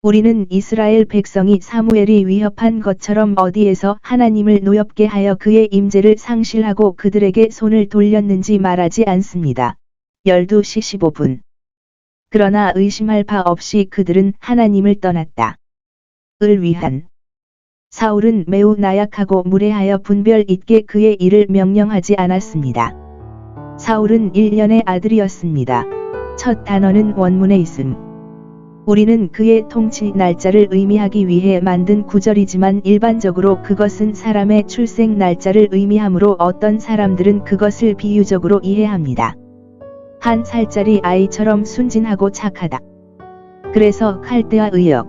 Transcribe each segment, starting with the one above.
우리는 이스라엘 백성이 사무엘이 위협한 것처럼 어디에서 하나님을 노엽게 하여 그의 임재를 상실하고 그들에게 손을 돌렸는지 말하지 않습니다. 12시 15분. 그러나 의심할 바 없이 그들은 하나님을 떠났다. 을 위한. 사울은 매우 나약하고 무례하여 분별 있게 그의 일을 명령하지 않았습니다. 사울은 1년의 아들이었습니다. 첫 단어는 원문에 있음. 우리는 그의 통치 날짜를 의미하기 위해 만든 구절이지만 일반적으로 그것은 사람의 출생 날짜를 의미하므로 어떤 사람들은 그것을 비유적으로 이해합니다. 1살짜리 아이처럼 순진하고 착하다. 그래서 칼대와 의역.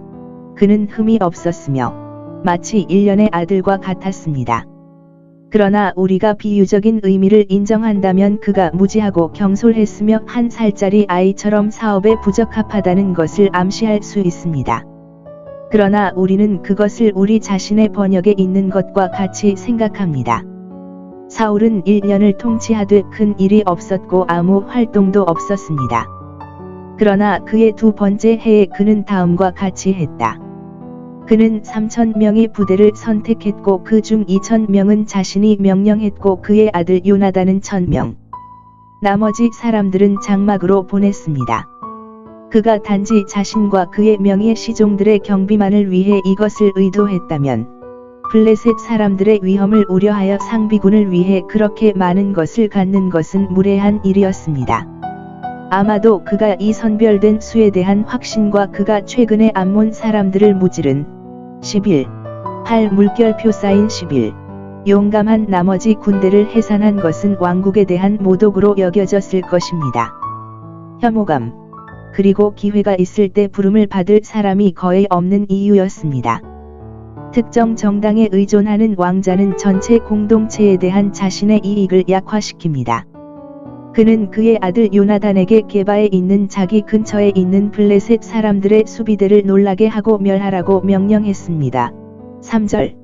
그는 흠이 없었으며 마치 1년의 아들과 같았습니다. 그러나 우리가 비유적인 의미를 인정한다면 그가 무지하고 경솔했으며 1살짜리 아이처럼 사업에 부적합하다는 것을 암시할 수 있습니다. 그러나 우리는 그것을 우리 자신의 번역에 있는 것과 같이 생각합니다. 사울은 1년을 통치하되 큰 일이 없었고 아무 활동도 없었습니다. 그러나 그의 두 번째 해에 그는 다음과 같이 했다. 그는 3,000명의 부대를 선택했고 그 중 2,000명은 자신이 명령했고 그의 아들 요나단은 1,000명. 나머지 사람들은 장막으로 보냈습니다. 그가 단지 자신과 그의 명예 시종들의 경비만을 위해 이것을 의도했다면 블레셋 사람들의 위험을 우려하여 상비군을 위해 그렇게 많은 것을 갖는 것은 무례한 일이었습니다. 아마도 그가 이 선별된 수에 대한 확신과 그가 최근에 암몬 사람들을 무찌른 11. 할 물결표 쌓인 11. 용감한 나머지 군대를 해산한 것은 왕국에 대한 모독으로 여겨졌을 것입니다. 혐오감. 그리고 기회가 있을 때 부름을 받을 사람이 거의 없는 이유였습니다. 특정 정당에 의존하는 왕자는 전체 공동체에 대한 자신의 이익을 약화시킵니다. 그는 그의 아들 요나단에게 게바에 있는 자기 근처에 있는 블레셋 사람들의 수비대를 놀라게 하고 멸하라고 명령했습니다. 3절.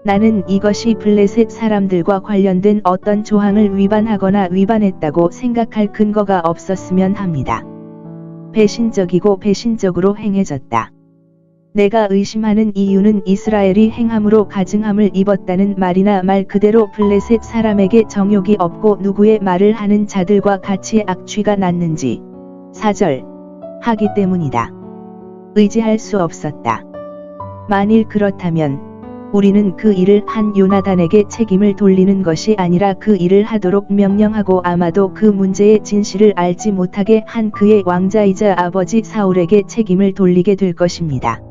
나는 이것이 블레셋 사람들과 관련된 어떤 조항을 위반하거나 위반했다고 생각할 근거가 없었으면 합니다. 배신적이고 배신적으로 행해졌다. 내가 의심하는 이유는 이스라엘이 행함으로 가증함을 입었다는 말이나 말 그대로 블레셋 사람에게 정욕이 없고 누구의 말을 하는 자들과 같이 악취가 났는지 4절. 하기 때문이다. 의지할 수 없었다. 만일 그렇다면 우리는 그 일을 한 요나단에게 책임을 돌리는 것이 아니라 그 일을 하도록 명령하고 아마도 그 문제의 진실을 알지 못하게 한 그의 왕자이자 아버지 사울에게 책임을 돌리게 될 것입니다.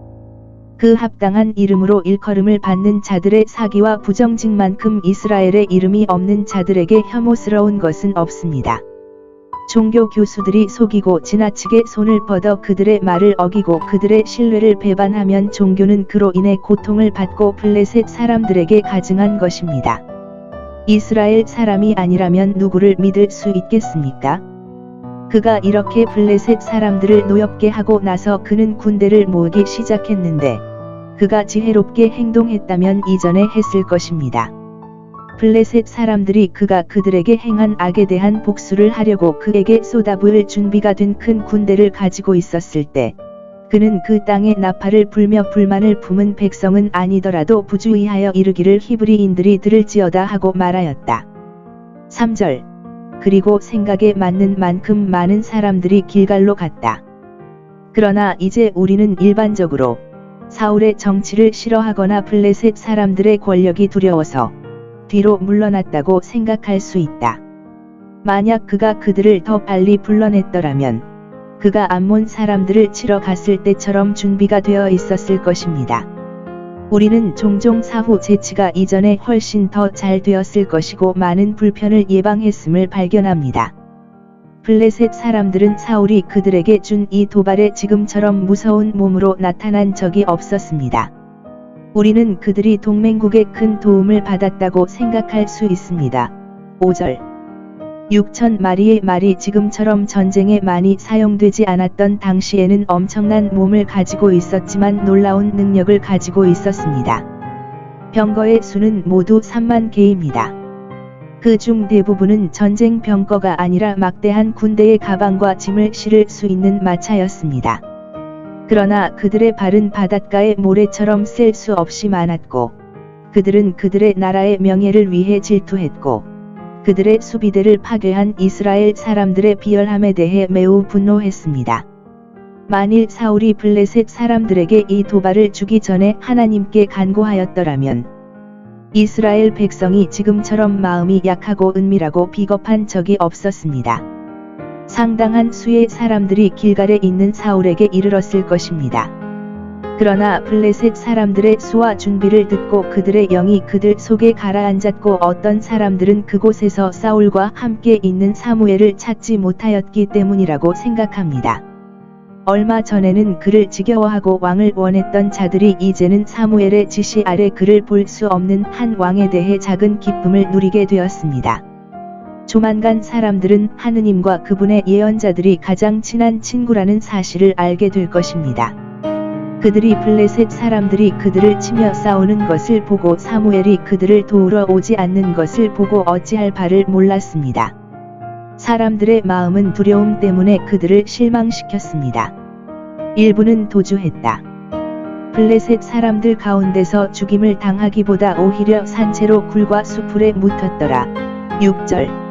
그 합당한 이름으로 일컬음을 받는 자들의 사기와 부정직만큼 이스라엘의 이름이 없는 자들에게 혐오스러운 것은 없습니다. 종교 교수들이 속이고 지나치게 손을 뻗어 그들의 말을 어기고 그들의 신뢰를 배반하면 종교는 그로 인해 고통을 받고 블레셋 사람들에게 가증한 것입니다. 이스라엘 사람이 아니라면 누구를 믿을 수 있겠습니까? 그가 이렇게 블레셋 사람들을 노엽게 하고 나서 그는 군대를 모으기 시작했는데 그가 지혜롭게 행동했다면 이전에 했을 것입니다. 블레셋 사람들이 그가 그들에게 행한 악에 대한 복수를 하려고 그에게 쏟아부을 준비가 된 큰 군대를 가지고 있었을 때 그는 그 땅에 나팔을 불며 불만을 품은 백성은 아니더라도 부주의하여 이르기를 히브리인들이 들을지어다 하고 말하였다. 3절. 그리고 생각에 맞는 만큼 많은 사람들이 길갈로 갔다. 그러나 이제 우리는 일반적으로 사울의 정치를 싫어하거나 블레셋 사람들의 권력이 두려워서 뒤로 물러났다고 생각할 수 있다. 만약 그가 그들을 더 빨리 불러냈더라면 그가 암몬 사람들을 치러 갔을 때처럼 준비가 되어 있었을 것입니다. 우리는 종종 사후 제치가 이전에 훨씬 더 잘 되었을 것이고 많은 불편을 예방했음을 발견합니다. 블레셋 사람들은 사울이 그들에게 준 이 도발에 지금처럼 무서운 몸으로 나타난 적이 없었습니다. 우리는 그들이 동맹국에 큰 도움을 받았다고 생각할 수 있습니다. 5절. 6,000마리의 말이 지금처럼 전쟁에 많이 사용되지 않았던 당시에는 엄청난 몸을 가지고 있었지만 놀라운 능력을 가지고 있었습니다. 병거의 수는 모두 3만 개입니다. 그 중 대부분은 전쟁 병거가 아니라 막대한 군대의 가방과 짐을 실을 수 있는 마차였습니다. 그러나 그들의 발은 바닷가의 모래처럼 셀 수 없이 많았고 그들은 그들의 나라의 명예를 위해 질투했고 그들의 수비대를 파괴한 이스라엘 사람들의 비열함에 대해 매우 분노했습니다. 만일 사울이 블레셋 사람들에게 이 도발을 주기 전에 하나님께 간구하였더라면 이스라엘 백성이 지금처럼 마음이 약하고 은밀하고 비겁한 적이 없었습니다. 상당한 수의 사람들이 길갈에 있는 사울에게 이르렀을 것입니다. 그러나 블레셋 사람들의 수와 준비를 듣고 그들의 영이 그들 속에 가라앉았고 어떤 사람들은 그곳에서 사울과 함께 있는 사무엘을 찾지 못하였기 때문이라고 생각합니다. 얼마 전에는 그를 지겨워하고 왕을 원했던 자들이 이제는 사무엘의 지시 아래 그를 볼 수 없는 한 왕에 대해 작은 기쁨을 누리게 되었습니다. 조만간 사람들은 하느님과 그분의 예언자들이 가장 친한 친구라는 사실을 알게 될 것입니다. 그들이 블레셋 사람들이 그들을 치며 싸우는 것을 보고 사무엘이 그들을 도우러 오지 않는 것을 보고 어찌할 바를 몰랐습니다. 사람들의 마음은 두려움 때문에 그들을 실망시켰습니다. 일부는 도주했다. 블레셋 사람들 가운데서 죽임을 당하기보다 오히려 산채로 굴과 수풀에 묻혔더라. 6절.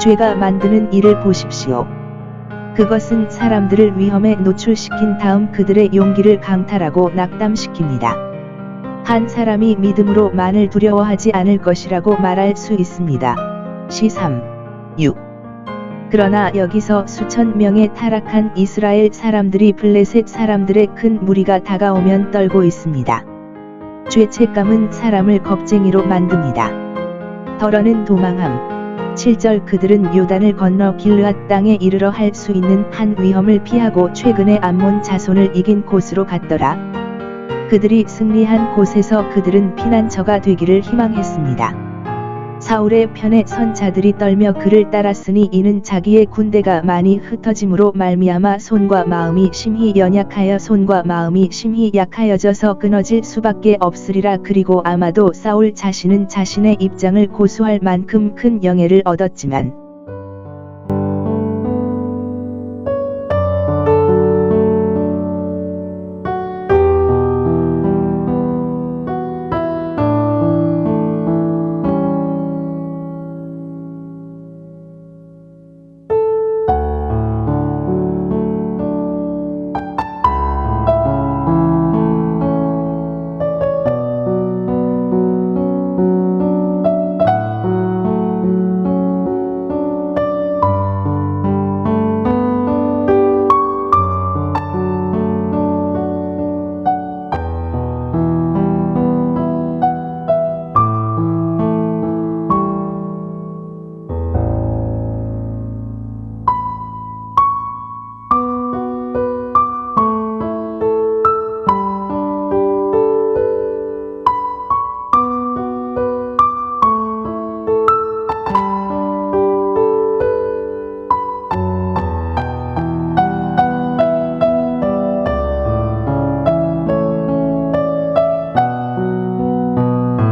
죄가 만드는 일을 보십시오. 그것은 사람들을 위험에 노출시킨 다음 그들의 용기를 강탈하고 낙담시킵니다. 한 사람이 믿음으로 만을 두려워하지 않을 것이라고 말할 수 있습니다. 시 3, 6. 그러나 여기서 수천 명의 타락한 이스라엘 사람들이 블레셋 사람들의 큰 무리가 다가오면 떨고 있습니다. 죄책감은 사람을 겁쟁이로 만듭니다. 덜어는 도망함. 7절. 그들은 요단을 건너 길르앗 땅에 이르러 할 수 있는 한 위험을 피하고 최근에 암몬 자손을 이긴 곳으로 갔더라. 그들이 승리한 곳에서 그들은 피난처가 되기를 희망했습니다. 사울의 편에 선 자들이 떨며 그를 따랐으니 이는 자기의 군대가 많이 흩어짐으로 말미암아 손과 마음이 심히 연약하여 손과 마음이 심히 약하여져서 끊어질 수밖에 없으리라. 그리고 아마도 사울 자신은 자신의 입장을 고수할 만큼 큰 영예를 얻었지만